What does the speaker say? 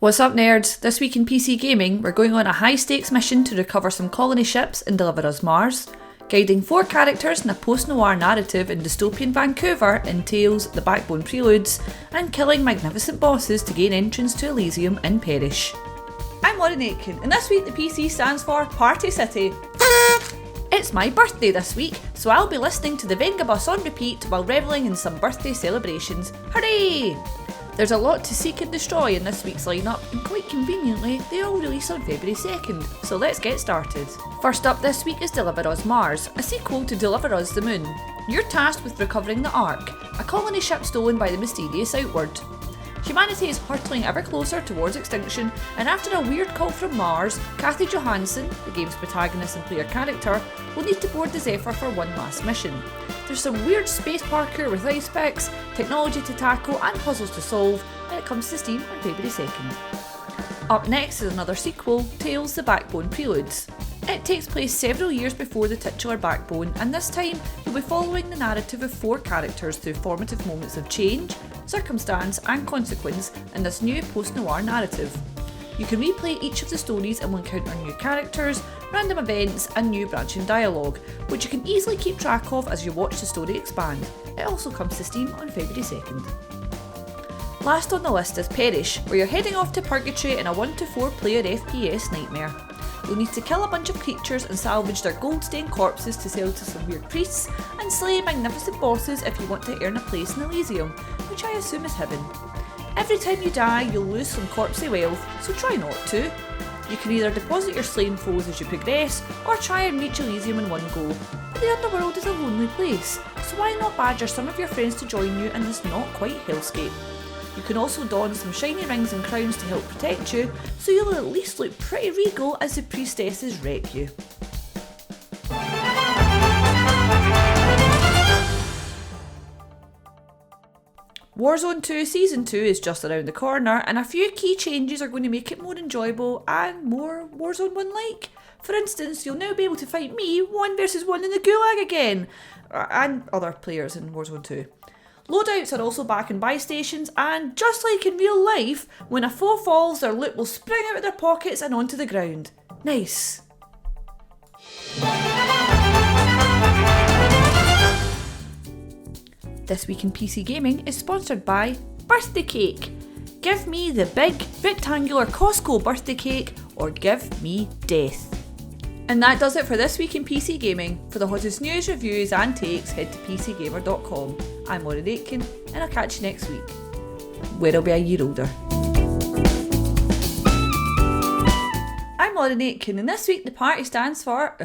What's up, nerds? This week in PC Gaming, we're going on a high-stakes mission to recover some colony ships and deliver us Mars. Guiding 4 characters in a post-noir narrative in dystopian Vancouver entails the Backbone Preludes, and killing magnificent bosses to gain entrance to Elysium and perish. I'm Lauren Aitken, and this week the PC stands for Party City. It's my birthday this week, so I'll be listening to the Venga Bus on repeat while revelling in some birthday celebrations. Hooray! There's a lot to seek and destroy in this week's lineup, and quite conveniently, they all release on February 2nd, so let's get started. First up this week is Deliver Us Mars, a sequel to Deliver Us the Moon. You're tasked with recovering the Ark, a colony ship stolen by the mysterious Outward. Humanity is hurtling ever closer towards extinction, and after a weird call from Mars, Kathy Johansson, the game's protagonist and player character, will need to board the Zephyr for one last mission. There's some weird space parkour with ice picks, technology to tackle and puzzles to solve, and it comes to Steam on February 2nd. Up next is another sequel, Tales: The Backbone Preludes. It takes place several years before the titular Backbone, and this time you'll be following the narrative of 4 characters through formative moments of change, circumstance and consequence in this new post-noir narrative. You can replay each of the stories and will encounter new characters, random events and new branching dialogue, which you can easily keep track of as you watch the story expand. It also comes to Steam on February 2nd. Last on the list is Perish, where you're heading off to Purgatory in a 1 to 4 player FPS nightmare. You'll need to kill a bunch of creatures and salvage their gold-stained corpses to sell to some weird priests, and slay magnificent bosses if you want to earn a place in Elysium, which I assume is heaven. Every time you die, you'll lose some corpsey wealth, so try not to. You can either deposit your slain foes as you progress, or try and reach Elysium in one go. But the underworld is a lonely place, so why not badger some of your friends to join you in this not quite hellscape? You can also don some shiny rings and crowns to help protect you, so you'll at least look pretty regal as the priestesses wreck you. Warzone 2 Season 2 is just around the corner, and a few key changes are going to make it more enjoyable and more Warzone 1-like. For instance, you'll now be able to fight me 1 versus 1 in the Gulag again, and other players in Warzone 2. Loadouts are also back in buy stations, and just like in real life, when a foe falls, their loot will spring out of their pockets and onto the ground. Nice. This week in PC Gaming is sponsored by Birthday Cake. Give me the big, rectangular Costco birthday cake, or give me death. And that does it for this week in PC Gaming. For the hottest news, reviews and takes, head to pcgamer.com. I'm Lauren Aitken, and I'll catch you next week, where I'll be a year older. I'm Lauren Aitken, and this week the party stands for...